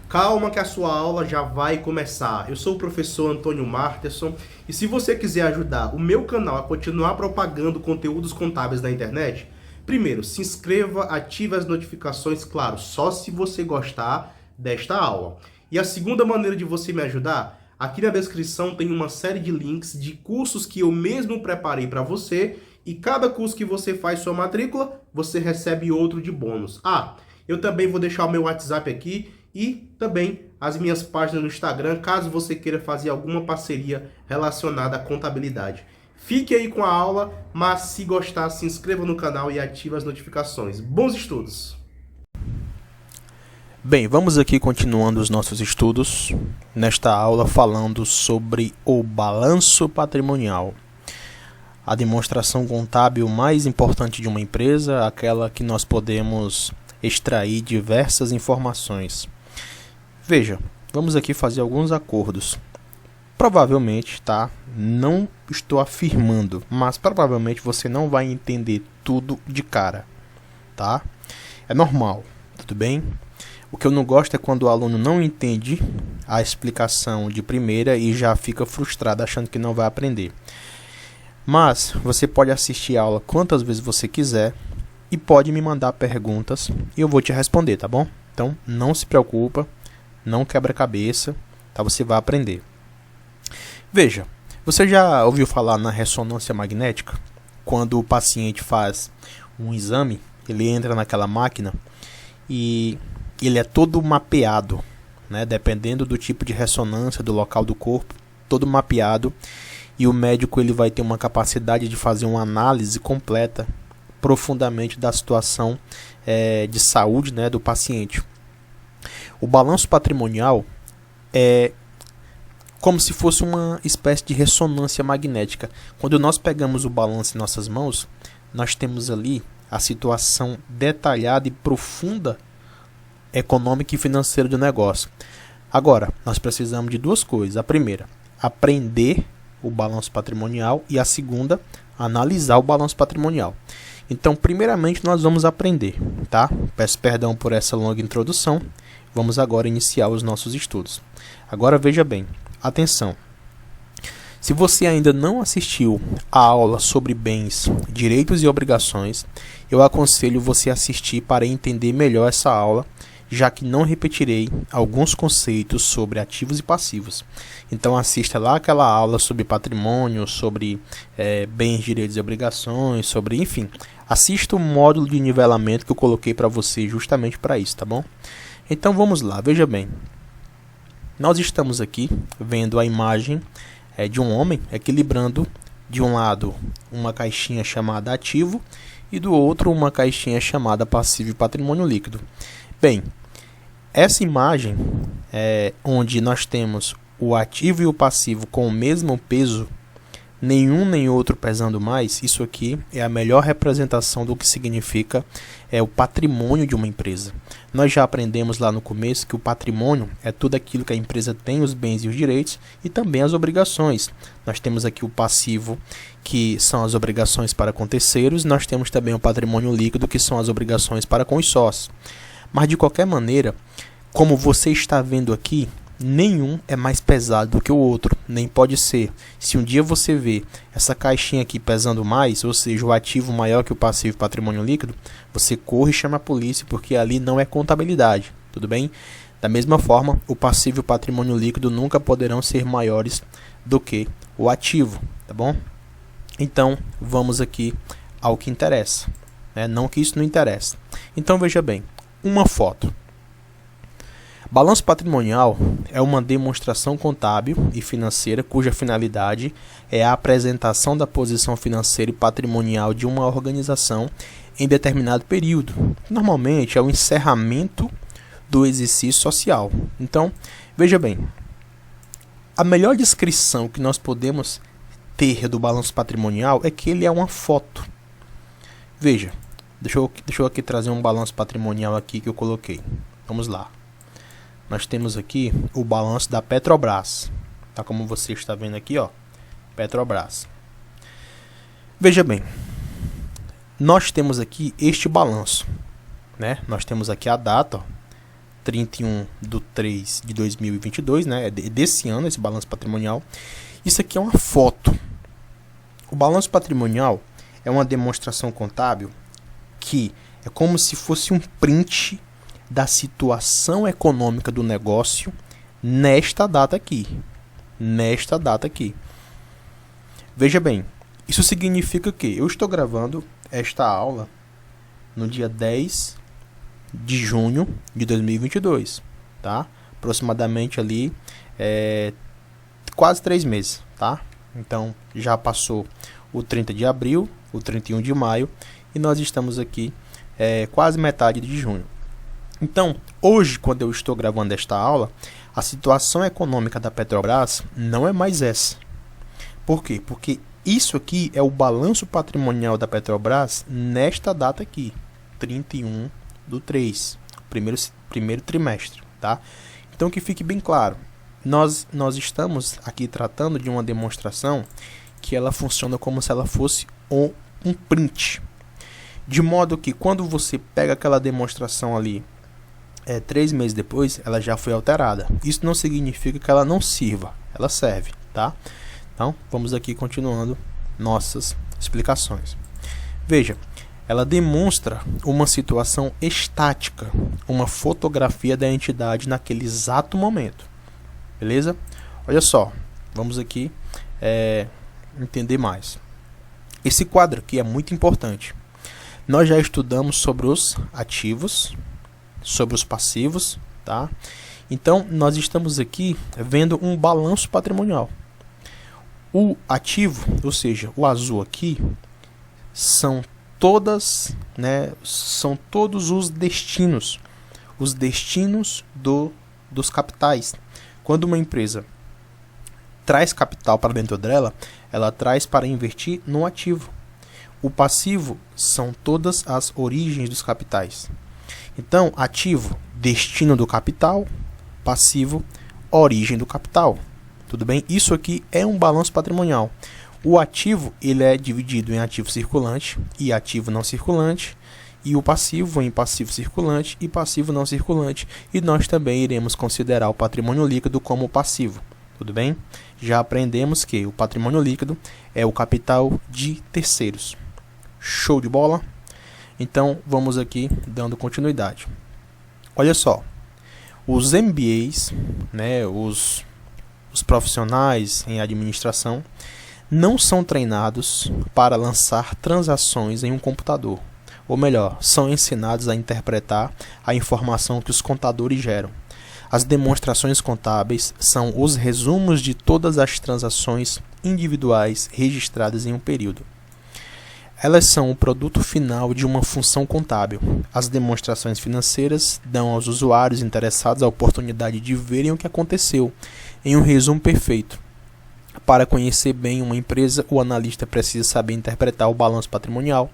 Calma que a sua aula já vai começar. Eu sou o professor Antônio Marterson e se você quiser ajudar o meu canal a continuar propagando conteúdos contábeis na internet, primeiro, se inscreva, ative as notificações, claro, só se você gostar desta aula. E a segunda maneira de você me ajudar, aqui na descrição tem uma série de links de cursos que eu mesmo preparei para você e cada curso que você faz sua matrícula, você recebe outro de bônus. Eu também vou deixar o meu WhatsApp aqui e também as minhas páginas no Instagram, caso você queira fazer alguma parceria relacionada à contabilidade. Fique aí com a aula, mas se gostar, se inscreva no canal e ative as notificações. Bons estudos! Bem, vamos aqui continuando os nossos estudos, nesta aula falando sobre o balanço patrimonial. A demonstração contábil mais importante de uma empresa, aquela que nós podemos extrair diversas informações. Veja, vamos aqui fazer alguns acordos. Provavelmente, tá? Não estou afirmando, mas provavelmente você não vai entender tudo de cara, tá? É normal, tudo bem? O que eu não gosto é quando o aluno não entende a explicação de primeira e já fica frustrado achando que não vai aprender. Mas você pode assistir a aula quantas vezes você quiser e pode me mandar perguntas e eu vou te responder, tá bom? Então, não se preocupa, não quebra a cabeça, tá? Você vai aprender. Veja, você já ouviu falar na ressonância magnética? Quando o paciente faz um exame, ele entra naquela máquina e ele é todo mapeado, né? Dependendo do tipo de ressonância, do local do corpo, todo mapeado, e o médico ele vai ter uma capacidade de fazer uma análise completa, profundamente da situação de saúde, né, do paciente. O balanço patrimonial é como se fosse uma espécie de ressonância magnética. Quando nós pegamos o balanço em nossas mãos, nós temos ali a situação detalhada e profunda econômica e financeira do negócio. Agora, nós precisamos de duas coisas. A primeira, aprender o balanço patrimonial, e a segunda, analisar o balanço patrimonial. Então, primeiramente, nós vamos aprender, tá? Peço perdão por essa longa introdução. Vamos agora iniciar os nossos estudos. Agora, veja bem, atenção. Se você ainda não assistiu a aula sobre bens, direitos e obrigações, eu aconselho você assistir para entender melhor essa aula, já que não repetirei alguns conceitos sobre ativos e passivos. Então assista lá aquela aula sobre patrimônio, sobre bens, direitos e obrigações, sobre, enfim, assista o módulo de nivelamento que eu coloquei para você justamente para isso, tá bom? Então vamos lá, veja bem. Nós estamos aqui vendo a imagem de um homem equilibrando de um lado uma caixinha chamada ativo e do outro uma caixinha chamada passivo e patrimônio líquido. Bem, essa imagem onde nós temos o ativo e o passivo com o mesmo peso, nenhum nem outro pesando mais, isso aqui é a melhor representação do que significa o patrimônio de uma empresa. Nós já aprendemos lá no começo que o patrimônio é tudo aquilo que a empresa tem, os bens e os direitos, e também as obrigações. Nós temos aqui o passivo, que são as obrigações para com terceiros, nós temos também o patrimônio líquido, que são as obrigações para com os sócios. Mas de qualquer maneira, como você está vendo aqui, nenhum é mais pesado do que o outro, nem pode ser. Se um dia você vê essa caixinha aqui pesando mais, ou seja, o ativo maior que o passivo e patrimônio líquido, você corre e chama a polícia, porque ali não é contabilidade, tudo bem? Da mesma forma, o passivo e o patrimônio líquido nunca poderão ser maiores do que o ativo, tá bom? Então, vamos aqui ao que interessa, né? Não que isso não interessa. Então, veja bem, uma foto. Balanço patrimonial é uma demonstração contábil e financeira cuja finalidade é a apresentação da posição financeira e patrimonial de uma organização em determinado período. Normalmente é o encerramento do exercício social. Então, veja bem, a melhor descrição que nós podemos ter do balanço patrimonial é que ele é uma foto. Veja, deixa eu aqui trazer um balanço patrimonial aqui que eu coloquei. Vamos lá. Nós temos aqui o balanço da Petrobras, tá? Como você está vendo aqui, ó, Petrobras. Veja bem, nós temos aqui este balanço, né? Nós temos aqui a data, ó, 31/3/2022, né? Desse ano, esse balanço patrimonial. Isso aqui é uma foto. O balanço patrimonial é uma demonstração contábil que é como se fosse um print da situação econômica do negócio nesta data aqui. Nesta data aqui. Veja bem, isso significa que eu estou gravando esta aula no dia 10 de junho de 2022, tá? Aproximadamente ali quase 3 meses, tá? Então já passou o 30 de abril, o 31 de maio e nós estamos aqui quase metade de junho. Então, hoje, quando eu estou gravando esta aula, a situação econômica da Petrobras não é mais essa. Por quê? Porque isso aqui é o balanço patrimonial da Petrobras nesta data aqui, 31/3, primeiro trimestre, tá? Então, que fique bem claro, nós estamos aqui tratando de uma demonstração que ela funciona como se ela fosse um print. De modo que quando você pega aquela demonstração ali, 3 meses depois, ela já foi alterada. Isso não significa que ela não sirva, ela serve, tá? Então, vamos aqui continuando nossas explicações. Veja, ela demonstra uma situação estática, uma fotografia da entidade naquele exato momento. Beleza? Olha só, vamos aqui entender mais. Esse quadro aqui é muito importante. Nós já estudamos sobre os ativos, sobre os passivos, tá? Então, nós estamos aqui vendo um balanço patrimonial. O ativo, ou seja, o azul aqui, são todos os destinos dos capitais. Quando uma empresa traz capital para dentro dela, ela traz para investir no ativo. O passivo são todas as origens dos capitais. Então, ativo, destino do capital, passivo, origem do capital. Tudo bem? Isso aqui é um balanço patrimonial. O ativo, ele é dividido em ativo circulante e ativo não circulante, e o passivo em passivo circulante e passivo não circulante, e nós também iremos considerar o patrimônio líquido como passivo. Tudo bem? Já aprendemos que o patrimônio líquido é o capital de terceiros. Show de bola? Então, vamos aqui dando continuidade. Olha só, os MBAs, né, os profissionais em administração, não são treinados para lançar transações em um computador. Ou melhor, são ensinados a interpretar a informação que os contadores geram. As demonstrações contábeis são os resumos de todas as transações individuais registradas em um período. Elas são o produto final de uma função contábil. As demonstrações financeiras dão aos usuários interessados a oportunidade de verem o que aconteceu em um resumo perfeito. Para conhecer bem uma empresa, o analista precisa saber interpretar o balanço patrimonial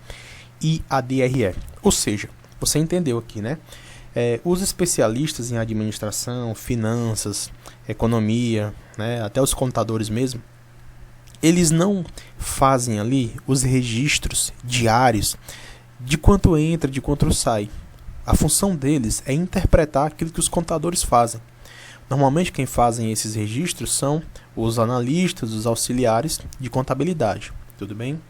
e a DRE. Ou seja, você entendeu aqui, né? Os especialistas em administração, finanças, economia, né, até os contadores mesmo, eles não fazem ali os registros diários de quanto entra, de quanto sai. A função deles é interpretar aquilo que os contadores fazem. Normalmente quem fazem esses registros são os analistas, os auxiliares de contabilidade. Tudo bem?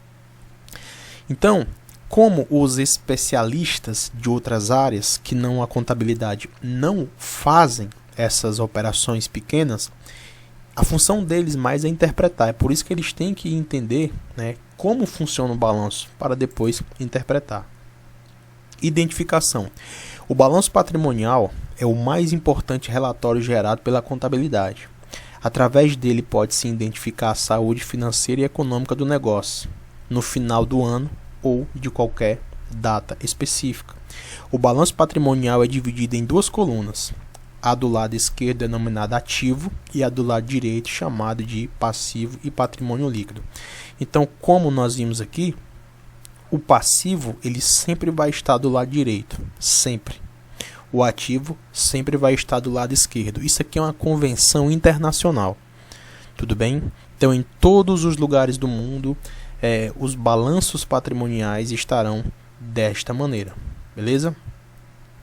Então, como os especialistas de outras áreas que não a contabilidade não fazem essas operações pequenas, a função deles mais é interpretar. É por isso que eles têm que entender, né, como funciona o balanço para depois interpretar. Identificação. O balanço patrimonial é o mais importante relatório gerado pela contabilidade. Através dele pode-se identificar a saúde financeira e econômica do negócio no final do ano ou de qualquer data específica. O balanço patrimonial é dividido em 2 colunas. A do lado esquerdo denominada ativo e a do lado direito chamada de passivo e patrimônio líquido. Então, como nós vimos aqui, o passivo ele sempre vai estar do lado direito, sempre. O ativo sempre vai estar do lado esquerdo. Isso aqui é uma convenção internacional. Tudo bem? Então, em todos os lugares do mundo, os balanços patrimoniais estarão desta maneira. Beleza?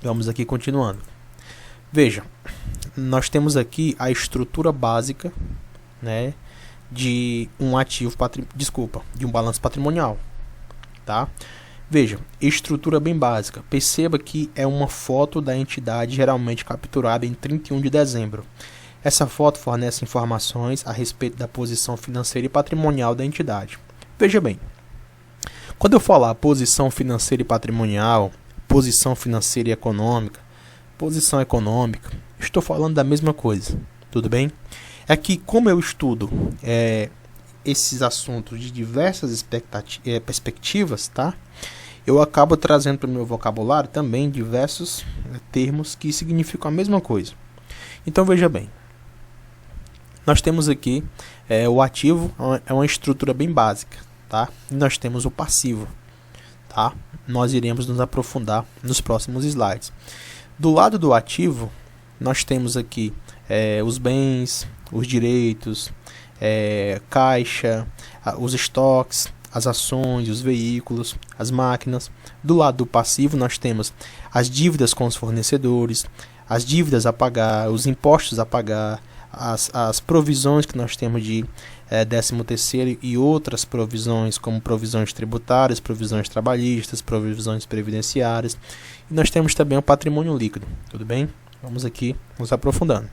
Vamos aqui continuando. Veja, nós temos aqui a estrutura básica, né, de um ativo de um balanço patrimonial, tá? Veja, estrutura bem básica. Perceba que é uma foto da entidade geralmente capturada em 31 de dezembro. Essa foto fornece informações a respeito da posição financeira e patrimonial da entidade. Veja bem, quando eu falar posição financeira e patrimonial, posição financeira e econômica, posição econômica, estou falando da mesma coisa, tudo bem? É que como eu estudo esses assuntos de diversas perspectivas, tá? Eu acabo trazendo para o meu vocabulário também diversos termos que significam a mesma coisa. Então veja bem, nós temos aqui o ativo, é uma estrutura bem básica, tá? E nós temos o passivo, tá? Nós iremos nos aprofundar nos próximos slides. Do lado do ativo, nós temos aqui os bens, os direitos, caixa, os estoques, as ações, os veículos, as máquinas. Do lado do passivo nós temos as dívidas com os fornecedores, as dívidas a pagar, os impostos a pagar, as provisões que nós temos de 13º e outras provisões, como provisões tributárias, provisões trabalhistas, provisões previdenciárias. E nós temos também o patrimônio líquido, tudo bem? Vamos aqui nos aprofundando.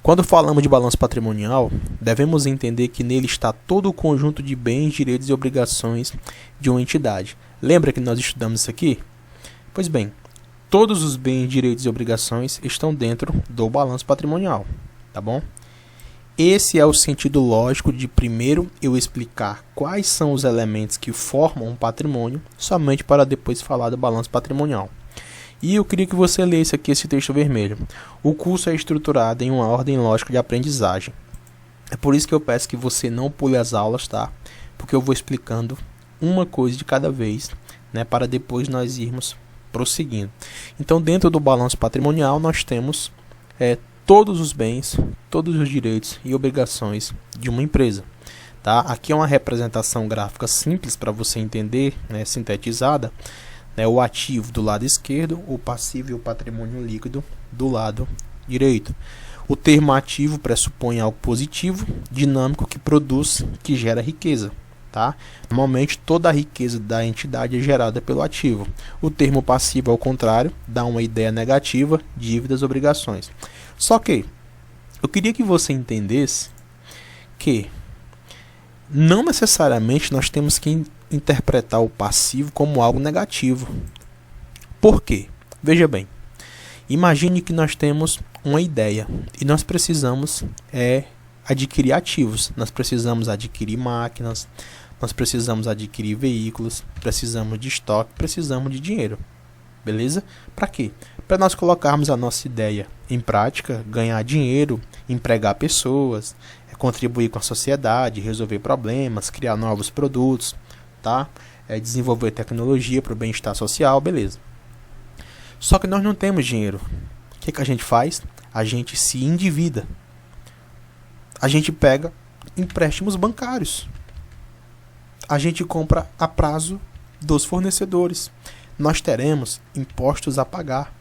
Quando falamos de balanço patrimonial, devemos entender que nele está todo o conjunto de bens, direitos e obrigações de uma entidade. Lembra que nós estudamos isso aqui? Pois bem, todos os bens, direitos e obrigações estão dentro do balanço patrimonial, tá bom? Esse é o sentido lógico de primeiro eu explicar quais são os elementos que formam um patrimônio, somente para depois falar do balanço patrimonial. E eu queria que você lesse aqui esse texto vermelho. O curso é estruturado em uma ordem lógica de aprendizagem. É por isso que eu peço que você não pule as aulas, tá? Porque eu vou explicando uma coisa de cada vez, né? Para depois nós irmos prosseguindo. Então, dentro do balanço patrimonial, nós temos todos os bens, todos os direitos e obrigações de uma empresa. Tá? Aqui é uma representação gráfica simples para você entender, né? Sintetizada. O ativo do lado esquerdo, o passivo e o patrimônio líquido do lado direito. O termo ativo pressupõe algo positivo, dinâmico, que produz, que gera riqueza. Tá? Normalmente toda a riqueza da entidade é gerada pelo ativo. O termo passivo, ao contrário, dá uma ideia negativa, dívidas, obrigações. Só que eu queria que você entendesse que não necessariamente nós temos que interpretar o passivo como algo negativo. Por quê? Veja bem, imagine que nós temos uma ideia e nós precisamos adquirir ativos. Nós precisamos adquirir máquinas, nós precisamos adquirir veículos, precisamos de estoque, precisamos de dinheiro. Beleza? Para quê? Para nós colocarmos a nossa ideia em prática, ganhar dinheiro, empregar pessoas, contribuir com a sociedade, resolver problemas, criar novos produtos, tá? Desenvolver tecnologia para o bem-estar social, beleza. Só que nós não temos dinheiro. O que a gente faz? A gente se endivida. A gente pega empréstimos bancários. A gente compra a prazo dos fornecedores. Nós teremos impostos a pagar.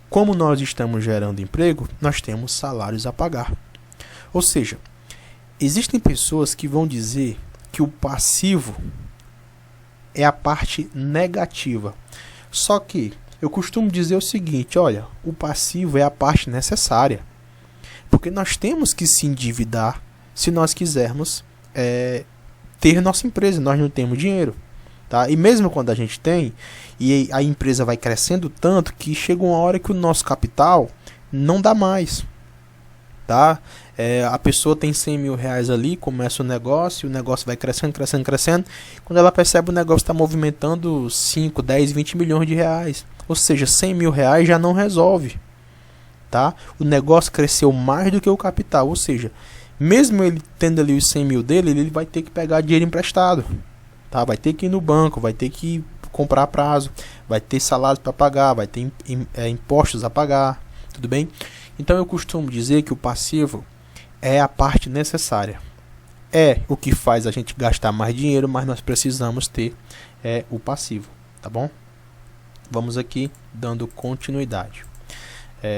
Como nós estamos gerando emprego, nós temos salários a pagar. Ou seja, existem pessoas que vão dizer que o passivo é a parte negativa. Só que eu costumo dizer o seguinte, olha, o passivo é a parte necessária. Porque nós temos que se endividar se nós quisermos ter nossa empresa. Nós não temos dinheiro. Tá? E mesmo quando a gente tem, e a empresa vai crescendo tanto que chega uma hora que o nosso capital não dá mais. Tá? A pessoa tem 100 mil reais ali, começa o negócio vai crescendo, crescendo, crescendo. Quando ela percebe, o negócio está movimentando 5, 10, 20 milhões de reais. Ou seja, 100 mil reais já não resolve. Tá? O negócio cresceu mais do que o capital. Ou seja, mesmo ele tendo ali os 100 mil dele, ele vai ter que pegar dinheiro emprestado. Tá? Vai ter que ir no banco, vai ter que comprar a prazo, vai ter salários para pagar, vai ter impostos a pagar. Tudo bem? Então eu costumo dizer que o passivo é a parte necessária. É o que faz a gente gastar mais dinheiro, mas nós precisamos ter o passivo. Tá bom? Vamos aqui dando continuidade.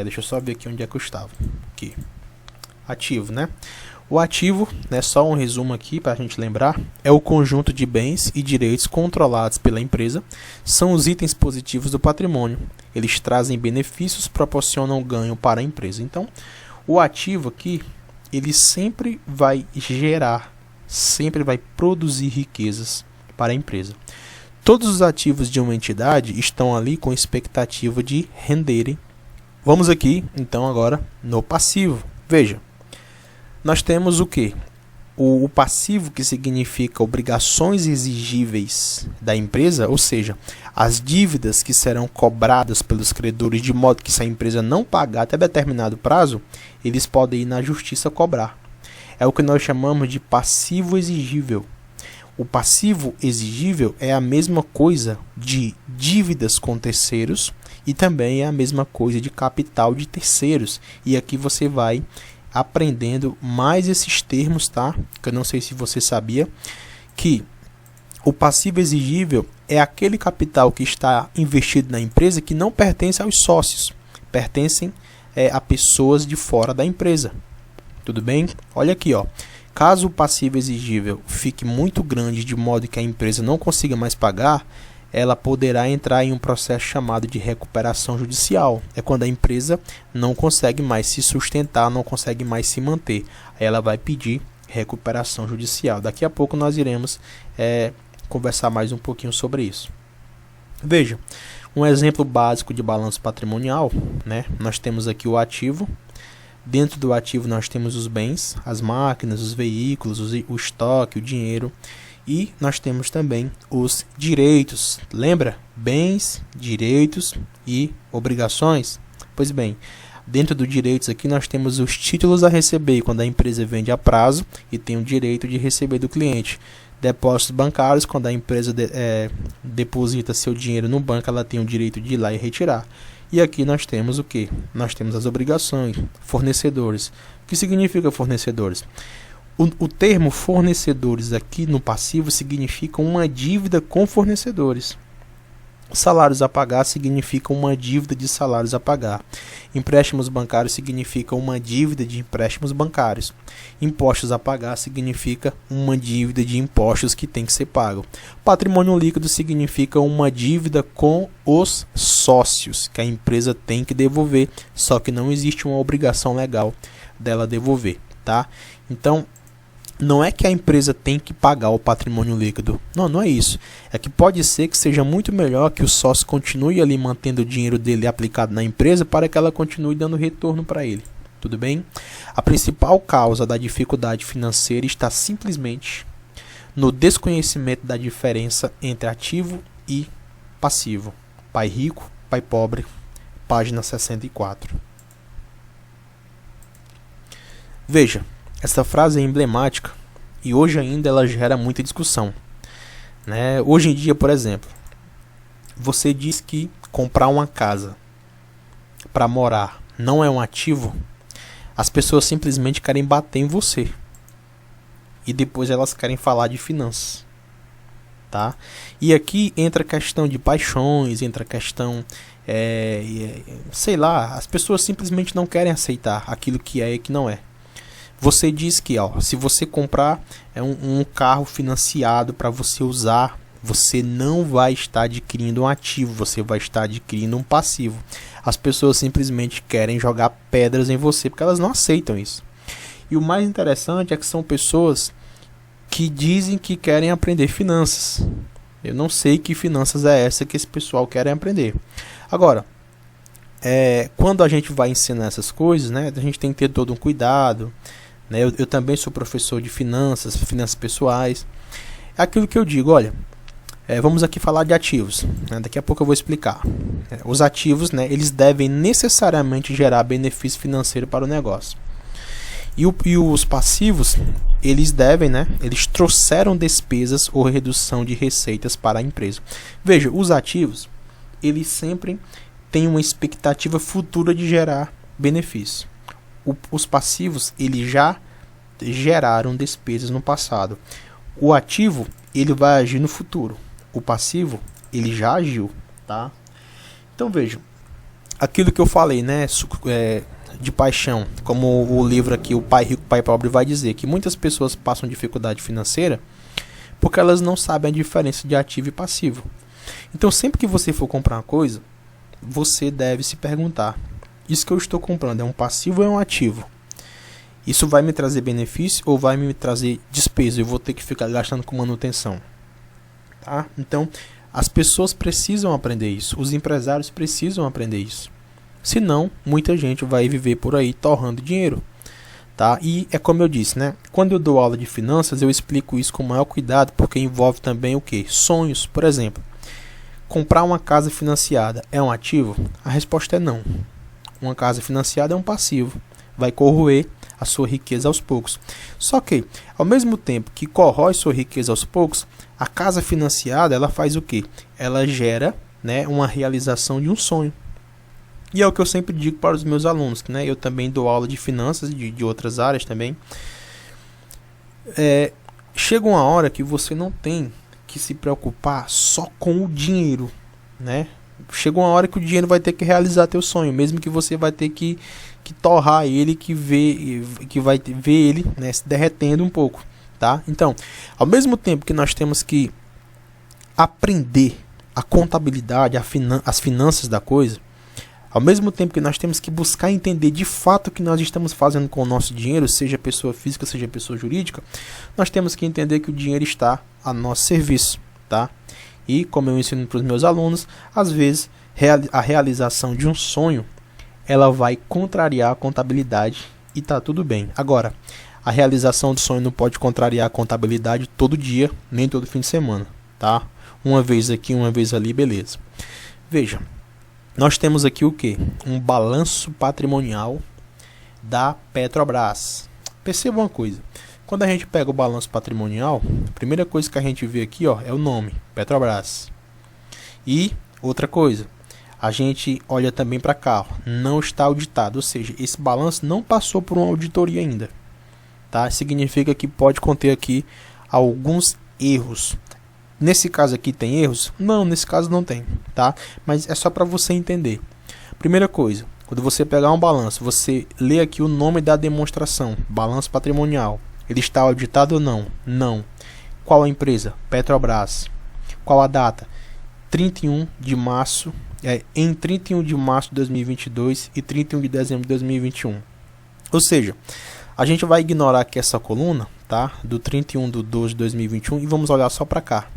Deixa eu só ver aqui onde é que eu estava. Aqui. Ativo, né? O ativo, né, só um resumo aqui para a gente lembrar, é o conjunto de bens e direitos controlados pela empresa, são os itens positivos do patrimônio. Eles trazem benefícios, proporcionam ganho para a empresa. Então, o ativo aqui, ele sempre vai gerar, sempre vai produzir riquezas para a empresa. Todos os ativos de uma entidade estão ali com expectativa de renderem. Vamos aqui, então, agora no passivo. Veja. Nós temos o que? O passivo, que significa obrigações exigíveis da empresa, ou seja, as dívidas que serão cobradas pelos credores, de modo que se a empresa não pagar até determinado prazo, eles podem ir na justiça cobrar. É o que nós chamamos de passivo exigível. O passivo exigível é a mesma coisa de dívidas com terceiros e também é a mesma coisa de capital de terceiros. E aqui você vai aprendendo mais esses termos, tá? Que eu não sei se você sabia que o passivo exigível é aquele capital que está investido na empresa que não pertence aos sócios, pertencem a pessoas de fora da empresa. Tudo bem? Olha aqui, ó. Caso o passivo exigível fique muito grande de modo que a empresa não consiga mais pagar, ela poderá entrar em um processo chamado de recuperação judicial. É quando a empresa não consegue mais se sustentar, não consegue mais se manter. Aí ela vai pedir recuperação judicial. Daqui a pouco nós iremos conversar mais um pouquinho sobre isso. Veja, um exemplo básico de balanço patrimonial, né? Nós temos aqui o ativo. Dentro do ativo nós temos os bens, as máquinas, os veículos, o estoque, o dinheiro. E nós temos também os direitos. Lembra? Bens, direitos e obrigações. Pois bem, dentro dos direitos aqui nós temos os títulos a receber quando a empresa vende a prazo e tem o direito de receber do cliente. Depósitos bancários, quando a empresa deposita seu dinheiro no banco, ela tem o direito de ir lá e retirar. E aqui nós temos o que? Nós temos as obrigações, fornecedores. O que significa fornecedores? O termo fornecedores aqui no passivo significa uma dívida com fornecedores. Salários a pagar significa uma dívida de salários a pagar. Empréstimos bancários significa uma dívida de empréstimos bancários. Impostos a pagar significa uma dívida de impostos que tem que ser pago. Patrimônio líquido significa uma dívida com os sócios que a empresa tem que devolver, só que não existe uma obrigação legal dela devolver, tá? Então, não é que a empresa tem que pagar o patrimônio líquido. Não, não é isso. É que pode ser que seja muito melhor que o sócio continue ali mantendo o dinheiro dele aplicado na empresa para que ela continue dando retorno para ele. Tudo bem? A principal causa da dificuldade financeira está simplesmente no desconhecimento da diferença entre ativo e passivo. Pai rico, pai pobre. Página 64. Veja. Essa frase é emblemática e hoje ainda ela gera muita discussão, né? Hoje em dia, por exemplo, você diz que comprar uma casa para morar não é um ativo, as pessoas simplesmente querem bater em você e depois elas querem falar de finanças, tá? E aqui entra a questão de paixões, entra a questão, sei lá, as pessoas simplesmente não querem aceitar aquilo que é e que não é. Você diz que, se você comprar um carro financiado para você usar, você não vai estar adquirindo um ativo, você vai estar adquirindo um passivo. As pessoas simplesmente querem jogar pedras em você porque elas não aceitam isso. E o mais interessante é que são pessoas que dizem que querem aprender finanças. Eu não sei que finanças é essa que esse pessoal quer aprender. Agora, quando a gente vai ensinar essas coisas, né, a gente tem que ter todo um cuidado. Eu também sou professor de finanças pessoais. É aquilo que eu digo, olha, vamos aqui falar de ativos, né? Daqui a pouco eu vou explicar. Os ativos, né, eles devem necessariamente gerar benefício financeiro para o negócio. E os passivos, eles devem, né, eles trouxeram despesas ou redução de receitas para a empresa. Veja, os ativos, eles sempre têm uma expectativa futura de gerar benefício. Os passivos, eles já geraram despesas no passado. O ativo, ele vai agir no futuro. O passivo, ele já agiu, tá? Então vejam, aquilo que eu falei, né, de paixão, como o livro aqui, O Pai Rico, Pai Pobre, vai dizer, que muitas pessoas passam dificuldade financeira porque elas não sabem a diferença de ativo e passivo. Então, sempre que você for comprar uma coisa, você deve se perguntar: isso que eu estou comprando é um passivo ou é um ativo? Isso vai me trazer benefício ou vai me trazer despesa? Eu vou ter que ficar gastando com manutenção, tá? Então, as pessoas precisam aprender isso. Os empresários precisam aprender isso. Senão, muita gente vai viver por aí torrando dinheiro, tá? E é como eu disse, né? Quando eu dou aula de finanças, eu explico isso com o maior cuidado, porque envolve também o quê? Sonhos. Por exemplo, comprar uma casa financiada é um ativo? A resposta é não. Uma casa financiada é um passivo. Vai corroer a sua riqueza aos poucos. Só que, ao mesmo tempo que corrói sua riqueza aos poucos, a casa financiada, ela faz o quê? Ela gera, né, uma realização de um sonho. E é o que eu sempre digo para os meus alunos, né? Eu também dou aula de finanças, de outras áreas também. Chega uma hora que você não tem que se preocupar só com o dinheiro, né? Chega uma hora que o dinheiro vai ter que realizar teu sonho, mesmo que você vai ter que torrar ele, que vai ver ele, né, se derretendo um pouco, tá? Então, ao mesmo tempo que nós temos que aprender a contabilidade, as finanças da coisa, ao mesmo tempo que nós temos que buscar entender de fato o que nós estamos fazendo com o nosso dinheiro, seja pessoa física, seja pessoa jurídica, nós temos que entender que o dinheiro está a nosso serviço, tá? E, como eu ensino para os meus alunos, às vezes a realização de um sonho, ela vai contrariar a contabilidade e tá tudo bem. Agora, a realização do sonho não pode contrariar a contabilidade todo dia, nem todo fim de semana, tá? Uma vez aqui, uma vez ali, beleza. Veja, nós temos aqui o quê? Um balanço patrimonial da Petrobras. Perceba uma coisa. Quando a gente pega o balanço patrimonial, a primeira coisa que a gente vê aqui, ó, é o nome, Petrobras. E outra coisa, a gente olha também para cá, ó, não está auditado, ou seja, esse balanço não passou por uma auditoria ainda, tá? Significa que pode conter aqui alguns erros. Nesse caso aqui tem erros? Não, nesse caso não tem, tá? Mas é só para você entender. Primeira coisa, quando você pegar um balanço, você lê aqui o nome da demonstração, balanço patrimonial. Ele está auditado ou não? Não. Qual a empresa? Petrobras. Qual a data? 31 de março, em 31 de março de 2022 e 31 de dezembro de 2021. Ou seja, a gente vai ignorar aqui essa coluna, tá? Do 31 de 12 de 2021 e vamos olhar só para cá.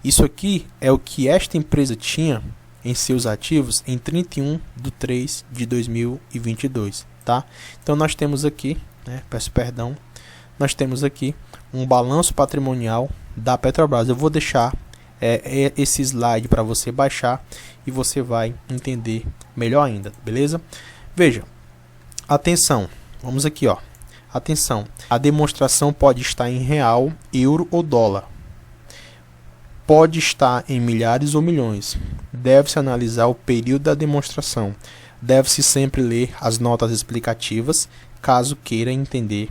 Isso aqui é o que esta empresa tinha em seus ativos em 31 de 3 de 2022, tá? Então nós temos aqui, né, peço perdão, nós temos aqui um balanço patrimonial da Petrobras. Eu vou deixar esse slide para você baixar e você vai entender melhor ainda, beleza? Veja, atenção, vamos aqui, ó. Atenção, a demonstração pode estar em real, euro ou dólar. Pode estar em milhares ou milhões. Deve-se analisar o período da demonstração. Deve-se sempre ler as notas explicativas, caso queira entender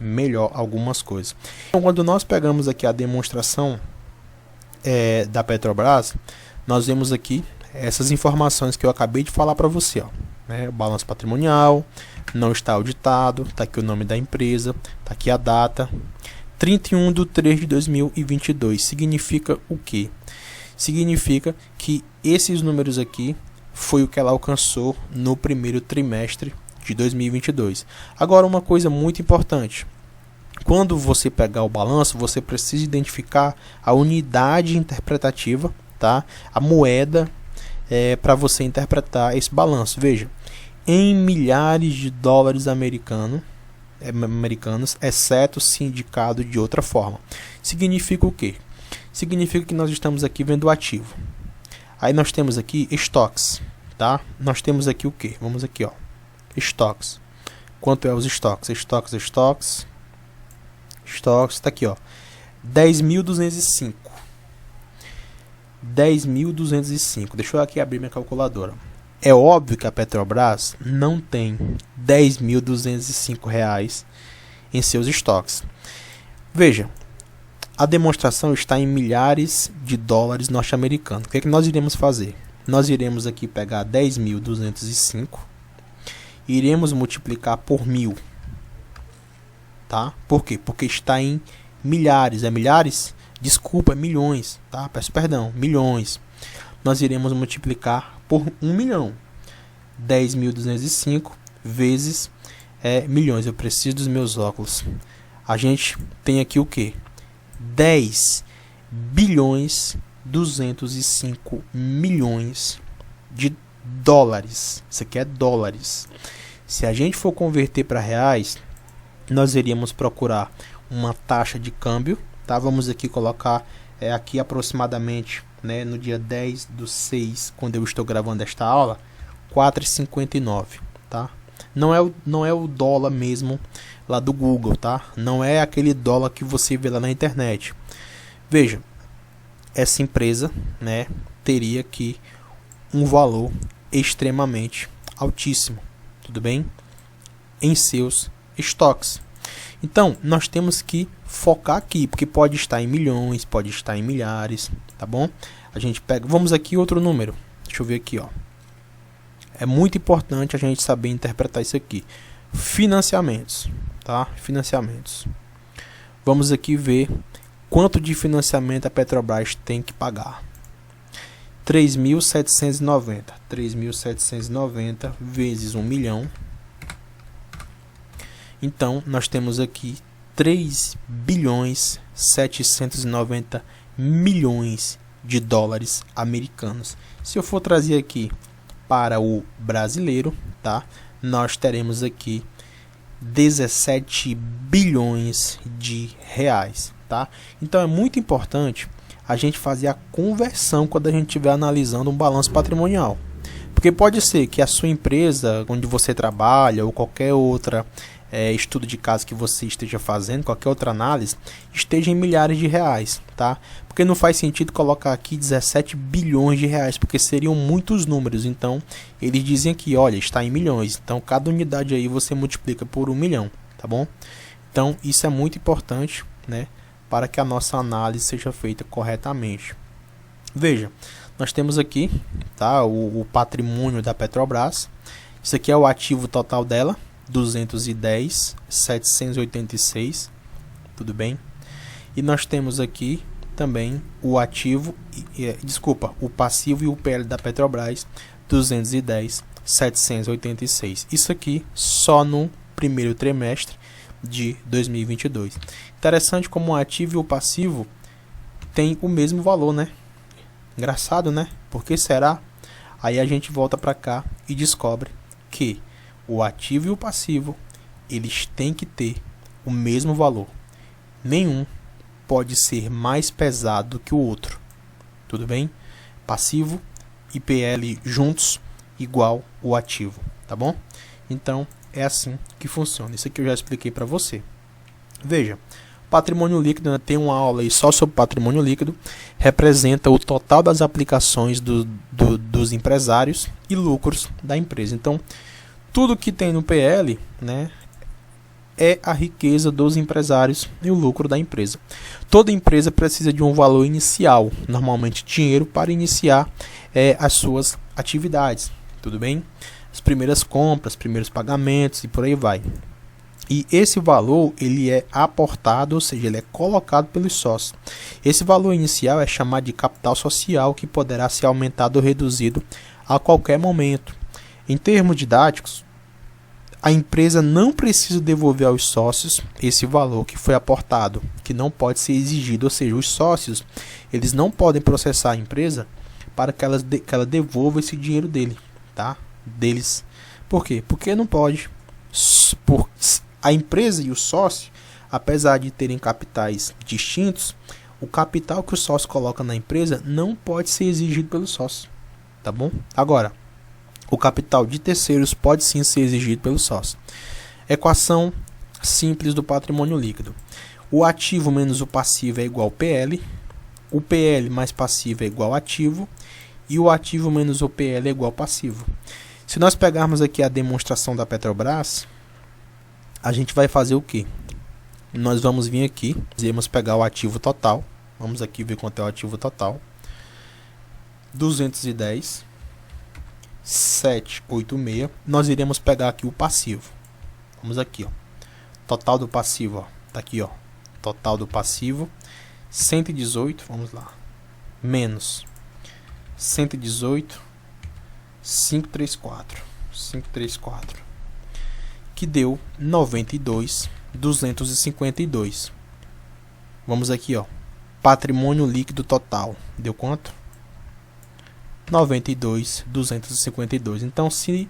melhor algumas coisas. Então, quando nós pegamos aqui a demonstração da Petrobras, nós vemos aqui essas informações que eu acabei de falar para você, ó, né? O balanço patrimonial, não está auditado, está aqui o nome da empresa, está aqui a data, 31 de 3 de 2022. Significa o quê? Significa que esses números aqui foi o que ela alcançou no primeiro trimestre de 2022. Agora, uma coisa muito importante. Quando você pegar o balanço, você precisa identificar a unidade interpretativa, tá? A moeda para você interpretar esse balanço. Veja, em milhares de dólares americanos, exceto se indicado de outra forma. Significa o quê? Significa que nós estamos aqui vendo o ativo. Aí nós temos aqui estoques, tá? Nós temos aqui o quê? Vamos aqui, ó. Estoques. Quanto é os estoques? Estoques, tá aqui, ó. 10.205. 10.205. Deixa eu aqui abrir minha calculadora. É óbvio que a Petrobras não tem 10.205 reais em seus estoques. Veja, a demonstração está em milhares de dólares norte-americanos. O que é que nós iremos fazer? nós iremos aqui pegar 10.205, iremos multiplicar por 1000, tá? Por quê? Porque está em milhares, é milhares? Desculpa, é milhões, tá? Peço perdão, milhões. Nós iremos multiplicar por 1 milhão. 10.205 vezes milhões. Eu preciso dos meus óculos. A gente tem aqui o que? 10 bilhões 205 milhões de dólares. Isso aqui é dólares. Se a gente for converter para reais, nós iríamos procurar uma taxa de câmbio, tá? Vamos aqui colocar aqui aproximadamente, né, no dia 10/6, quando eu estou gravando esta aula, 4,59, tá? Não é o dólar mesmo lá do Google, tá? Não é aquele dólar que você vê lá na internet. Veja, essa empresa, né, teria aqui um valor extremamente altíssimo, tudo bem? Em seus estoques. Então, nós temos que focar aqui, porque pode estar em milhões, pode estar em milhares, tá bom? A gente pega, vamos aqui outro número. Deixa eu ver aqui, ó. É muito importante a gente saber interpretar isso aqui. Financiamentos, tá? Financiamentos. Vamos aqui ver quanto de financiamento a Petrobras tem que pagar. 3.790. 3.790 vezes 1 milhão. Então, nós temos aqui 3 bilhões 790 milhões de dólares americanos. Se eu for trazer aqui para o brasileiro, tá? Nós teremos aqui 17 bilhões de reais, tá? Então é muito importante a gente fazer a conversão quando a gente estiver analisando um balanço patrimonial. Porque pode ser que a sua empresa, onde você trabalha, ou qualquer outra estudo de caso que você esteja fazendo, qualquer outra análise, esteja em milhares de reais, tá? Porque não faz sentido colocar aqui 17 bilhões de reais, porque seriam muitos números. Então, eles dizem aqui, olha, está em milhões. Então, cada unidade aí você multiplica por 1 milhão, tá bom? Então, isso é muito importante, né, para que a nossa análise seja feita corretamente. Veja, nós temos aqui, tá, o patrimônio da Petrobras. Isso aqui é o ativo total dela, 210.786, tudo bem? E nós temos aqui também o ativo, o passivo e o PL da Petrobras, 210.786. Isso aqui só no primeiro trimestre de 2022. Interessante como o ativo e o passivo tem o mesmo valor, né? Engraçado, né? Por que será? Aí a gente volta para cá e descobre que o ativo e o passivo, eles têm que ter o mesmo valor. Nenhum pode ser mais pesado que o outro. Tudo bem? Passivo e PL juntos igual o ativo, tá bom? Então, é assim que funciona. Isso aqui eu já expliquei para você. Veja, patrimônio líquido, né, tem uma aula aí só sobre patrimônio líquido, representa o total das aplicações dos empresários e lucros da empresa. Então, tudo que tem no PL, né, é a riqueza dos empresários e o lucro da empresa. Toda empresa precisa de um valor inicial, normalmente dinheiro, para iniciar as suas atividades. Tudo bem? As primeiras compras, primeiros pagamentos e por aí vai. E esse valor, ele é aportado, ou seja, ele é colocado pelos sócios. Esse valor inicial é chamado de capital social, que poderá ser aumentado ou reduzido a qualquer momento. Em termos didáticos, a empresa não precisa devolver aos sócios esse valor que foi aportado, que não pode ser exigido, ou seja, os sócios, eles não podem processar a empresa para que ela devolva esse dinheiro deles. Por quê? Porque não pode. A empresa e o sócio, apesar de terem capitais distintos, o capital que o sócio coloca na empresa não pode ser exigido pelo sócio, tá bom? Agora, o capital de terceiros pode sim ser exigido pelo sócio. Equação simples do patrimônio líquido. O ativo menos o passivo é igual ao PL. O PL mais passivo é igual ao ativo. E o ativo menos o PL é igual ao passivo. Se nós pegarmos aqui a demonstração da Petrobras, a gente vai fazer o quê? Nós vamos vir aqui, vamos pegar o ativo total. Vamos aqui ver quanto é o ativo total. 210, 786. Nós iremos pegar aqui o passivo. Vamos aqui, ó. Total do passivo, ó. Tá aqui, ó. Total do passivo 118, vamos lá. Menos 118 534, que deu 92.252. Vamos aqui, ó. Patrimônio líquido total deu quanto? 92.252. Então, se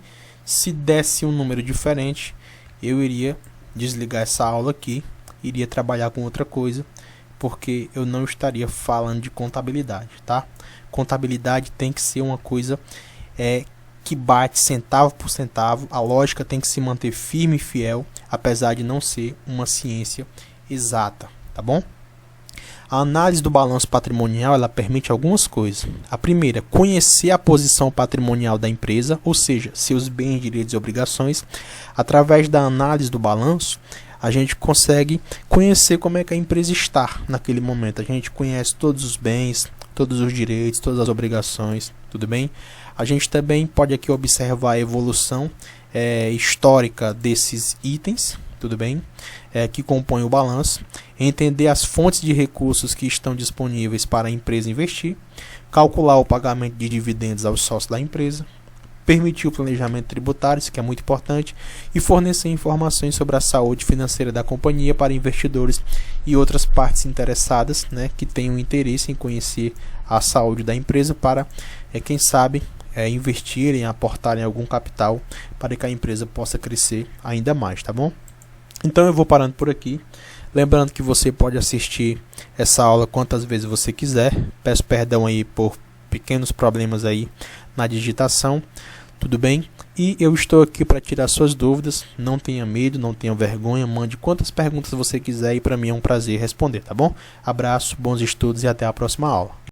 desse um número diferente, eu iria desligar essa aula aqui, iria trabalhar com outra coisa, porque eu não estaria falando de contabilidade, tá? Contabilidade tem que ser uma coisa que bate centavo por centavo. A lógica tem que se manter firme e fiel, apesar de não ser uma ciência exata, tá bom? A análise do balanço patrimonial, ela permite algumas coisas. A primeira, conhecer a posição patrimonial da empresa, ou seja, seus bens, direitos e obrigações. Através da análise do balanço, a gente consegue conhecer como é que a empresa está naquele momento. A gente conhece todos os bens, todos os direitos, todas as obrigações, tudo bem? A gente também pode aqui observar a evolução histórica desses itens, tudo bem? Que compõem o balanço, entender as fontes de recursos que estão disponíveis para a empresa investir, calcular o pagamento de dividendos aos sócios da empresa, permitir o planejamento tributário, isso que é muito importante, e fornecer informações sobre a saúde financeira da companhia para investidores e outras partes interessadas, né, que tenham interesse em conhecer a saúde da empresa para, quem sabe, investirem, aportarem algum capital para que a empresa possa crescer ainda mais, tá bom? Então eu vou parando por aqui. Lembrando que você pode assistir essa aula quantas vezes você quiser. Peço perdão aí por pequenos problemas aí na digitação. Tudo bem? E eu estou aqui para tirar suas dúvidas. Não tenha medo, não tenha vergonha. Mande quantas perguntas você quiser e para mim é um prazer responder, tá bom? Abraço, bons estudos e até a próxima aula.